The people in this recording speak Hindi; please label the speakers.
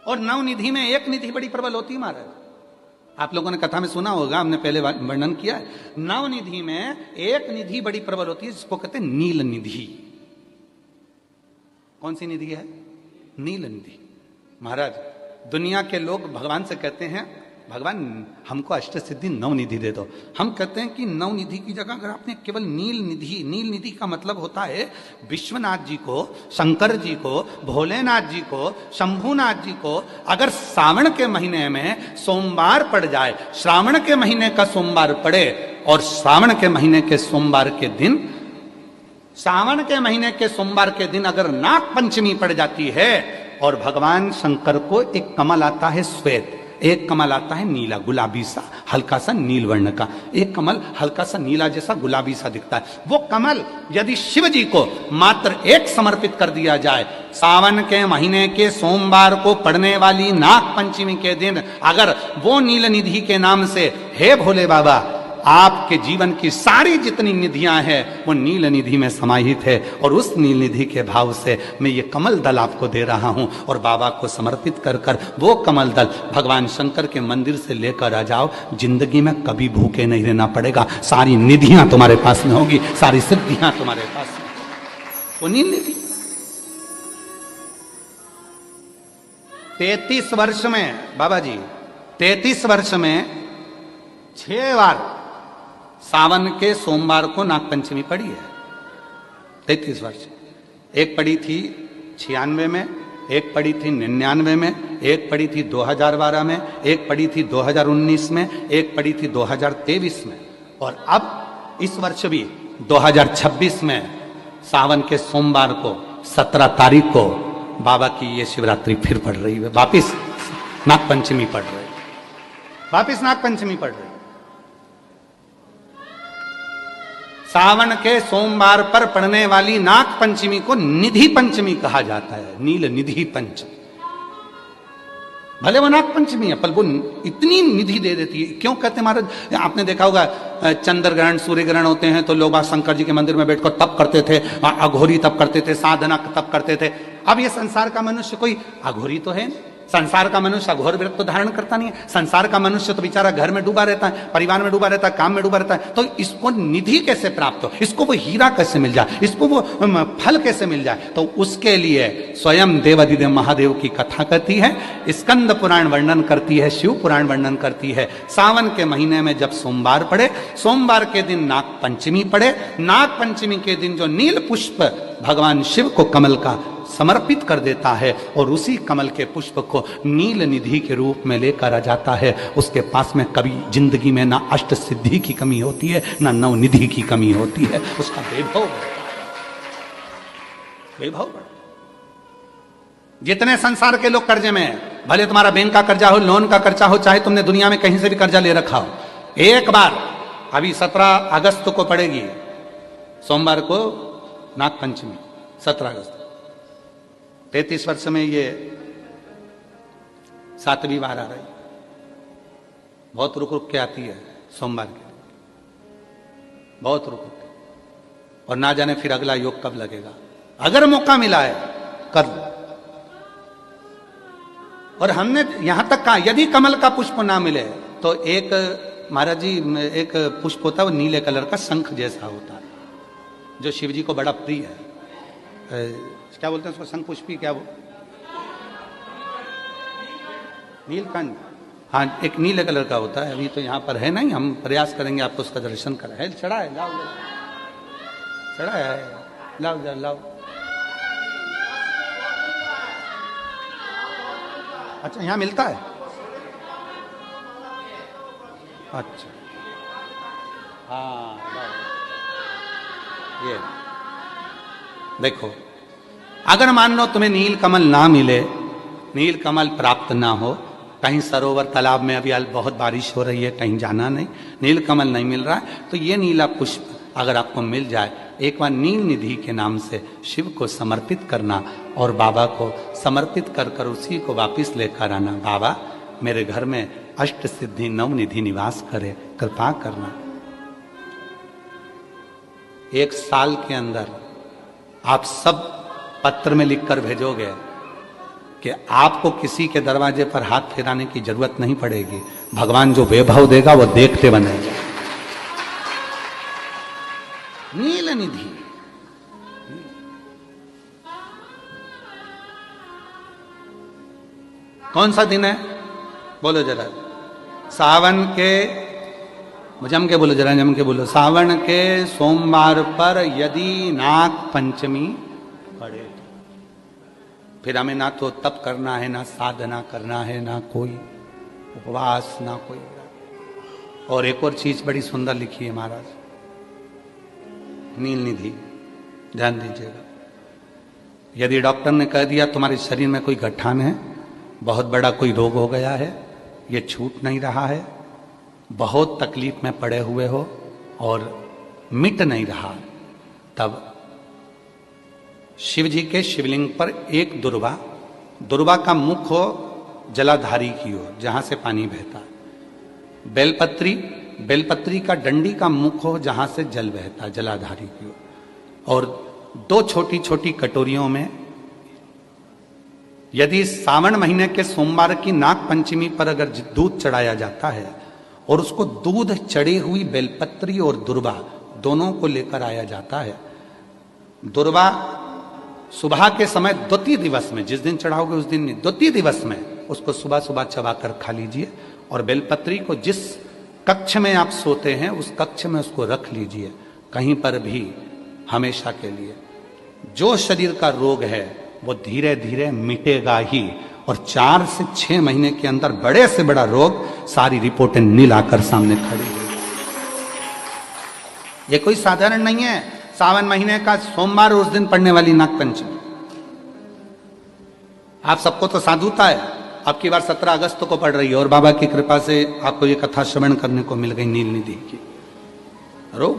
Speaker 1: और नवनिधि में एक निधि बड़ी प्रबल होती है महाराज। आप लोगों ने कथा में सुना होगा, हमने पहले वर्णन किया है। नवनिधि में एक निधि बड़ी प्रबल होती है जिसको कहते हैं नील निधि। कौन सी निधि है? नील निधि। महाराज दुनिया के लोग भगवान से कहते हैं भगवान हमको अष्ट सिद्धि नवनिधि दे दो। हम कहते हैं कि नवनिधि की जगह अगर आपने केवल नील निधि का मतलब होता है विश्वनाथ जी को, शंकर जी को, भोलेनाथ जी को, शंभुनाथ जी को अगर श्रावण के महीने में सोमवार पड़ जाए, श्रावण के महीने का सोमवार पड़े और श्रावण के महीने के सोमवार के दिन, श्रावण के महीने के सोमवार के दिन अगर नाग पंचमी पड़ जाती है और भगवान शंकर को एक कमल आता है श्वेत, एक कमल आता है नीला गुलाबी सा, हल्का सा नील वर्ण का, एक कमल हल्का सा नीला जैसा गुलाबी सा दिखता है। वो कमल यदि शिव जी को मात्र एक समर्पित कर दिया जाए, सावन के महीने के सोमवार को पड़ने वाली नाग पंचमी के दिन अगर वो नील निधि के नाम से, हे भोले बाबा आपके जीवन की सारी जितनी निधियां हैं वो नील निधि में समाहित है, और उस नील निधि के भाव से मैं ये कमल दल आपको दे रहा हूं और बाबा को समर्पित कर कर वो कमल दल भगवान शंकर के मंदिर से लेकर आ जाओ, जिंदगी में कभी भूखे नहीं रहना पड़ेगा, सारी निधियां तुम्हारे पास में होगी, सारी सिद्धियां तुम्हारे पास में। वो नील निधि 33 वर्ष में बाबा जी 33 वर्ष में 6 बार सावन के सोमवार को नागपंचमी पड़ी है। 33 वर्ष। एक पड़ी थी 96 में, एक पड़ी थी 99 में, एक पड़ी थी 2012 में, एक पड़ी थी 2019 में, एक पड़ी थी 2023 में, और अब इस वर्ष भी 2026 में सावन के सोमवार को 17 तारीख को बाबा की ये शिवरात्रि फिर पड़ रही है, वापिस नागपंचमी पड़ रही है, वापिस नागपंचमी पड़ रही है। सावन के सोमवार पर पड़ने वाली नाग पंचमी को निधि पंचमी कहा जाता है, नील निधि पंचमी। भले वो नाग पंचमी है पर वो इतनी निधि दे देती है। क्यों कहते हैं महाराज? आपने देखा होगा चंद्र ग्रहण सूर्य ग्रहण होते हैं तो लोग शंकर जी के मंदिर में बैठकर तप करते थे, अघोरी तप करते थे, साधना तप करते थे। अब ये संसार का मनुष्य कोई अघोरी तो है नहीं, संसार का मनुष्य अघोर व्रत तो धारण करता नहीं है। संसार का मनुष्य तो बेचारा घर में डूबा रहता है, परिवार में डूबा रहता है, काम में डूबा रहता है। तो इसको निधि कैसे प्राप्त हो, इसको वो हीरा कैसे मिल जाए, इसको वो फल कैसे मिल जाए? तो उसके लिए स्वयं देवादिदेव महादेव की कथा कहती है, स्कंद पुराण वर्णन करती है, शिव पुराण वर्णन करती है। सावन के महीने में जब सोमवार पड़े, सोमवार के दिन नाग पंचमी पड़े, नाग पंचमी के दिन जो नील पुष्प भगवान शिव को कमल का समर्पित कर देता है और उसी कमल के पुष्प को नील निधि के रूप में लेकर आ जाता है, उसके पास में कभी जिंदगी में ना अष्ट सिद्धि की कमी होती है ना नव निधि की कमी होती है। उसका वैभव बढ़ता है। जितने संसार के लोग कर्जे में है, भले तुम्हारा बैंक का कर्जा हो, लोन का कर्जा हो, चाहे तुमने दुनिया में कहीं से भी कर्जा ले रखा हो, एक बार अभी 17 अगस्त को पड़ेगी, सोमवार को नाग पंचमी 17 अगस्त। 33 वर्ष में ये 7वीं बार आ रही, बहुत रुक रुक के आती है सोमवार के, बहुत रुक रुक के, और ना जाने फिर अगला योग कब लगेगा। अगर मौका मिला है कर लो। और हमने यहां तक कहा यदि कमल का पुष्प ना मिले तो एक महाराज जी एक पुष्प होता है, वो नीले कलर का शंख जैसा होता है, जो शिव जी को बड़ा प्रिय है। क्या बोलते हैं उसको? शंख पुष्पी, क्या वो नीलकंठ, हाँ एक नीले कलर का होता है। अभी तो यहाँ पर है नहीं, हम प्रयास करेंगे आपको उसका दर्शन कराए। चढ़ा है, लाओ चढ़ा है, लाओ जरा लाओ। अच्छा यहाँ मिलता है, अच्छा हाँ ये देखो। अगर मान लो तुम्हें नील कमल ना मिले, नील कमल प्राप्त ना हो, कहीं सरोवर तालाब में अभी बहुत बारिश हो रही है, कहीं जाना नहीं, नील कमल नहीं मिल रहा है, तो ये नीला पुष्प अगर आपको मिल जाए, एक बार नील निधि के नाम से शिव को समर्पित करना और बाबा को समर्पित कर कर उसी को वापिस लेकर आना। बाबा मेरे घर में अष्ट सिद्धि नव निधि निवास करे, कृपा करना। 1 साल के अंदर आप सब पत्र में लिखकर भेजोगे कि आपको किसी के दरवाजे पर हाथ फेराने की जरूरत नहीं पड़ेगी। भगवान जो वैभव देगा वो देखते बनेगा। नील निधि, कौन सा दिन है बोलो जरा? सावन के, जम के बोलो जरा, जम के बोलो। सावन के सोमवार पर यदि नाग पंचमी पड़े तो फिर हमें ना तो तप करना है, ना साधना करना है, ना कोई उपवास, ना कोई। और एक और चीज बड़ी सुंदर लिखी है महाराज, नील निधि, ध्यान दीजिएगा। यदि डॉक्टर ने कह दिया तुम्हारे शरीर में कोई गठान है, बहुत बड़ा कोई रोग हो गया है, ये छूट नहीं रहा है, बहुत तकलीफ में पड़े हुए हो और मिट नहीं रहा, तब शिव जी के शिवलिंग पर एक दुर्वा, दुर्वा का मुख हो जलाधारी की ओर जहां से पानी बहता है। बेलपत्री, बेलपत्री का डंडी का मुख हो जहां से जल बहता, जलाधारी की ओर। और दो छोटी छोटी कटोरियों में, यदि सावन महीने के सोमवार की नाग पंचमी पर अगर दूध चढ़ाया जाता है और उसको दूध चढ़ी हुई बेलपत्री और दुर्वा दोनों को लेकर आया जाता है, दुर्वा सुबह के समय द्वितीय दिवस में, जिस दिन चढ़ाओगे उस दिन नहीं, द्वितीय दिवस में उसको सुबह सुबह चबाकर खा लीजिए। और बेलपत्री को जिस कक्ष में आप सोते हैं उस कक्ष में उसको रख लीजिए, कहीं पर भी, हमेशा के लिए। जो शरीर का रोग है वो धीरे धीरे मिटेगा ही, और 4 से 6 महीने के अंदर बड़े से बड़ा रोग सारी रिपोर्टें नील आकर सामने खड़ी है। ये कोई साधारण नहीं है सावन महीने का सोमवार उस दिन पड़ने वाली नाग पंचमी। आप सबको तो साधुता है, अब की बार 17 अगस्त को पड़ रही है और बाबा की कृपा से आपको ये कथा श्रवण करने को मिल गई नील निधि की। रोग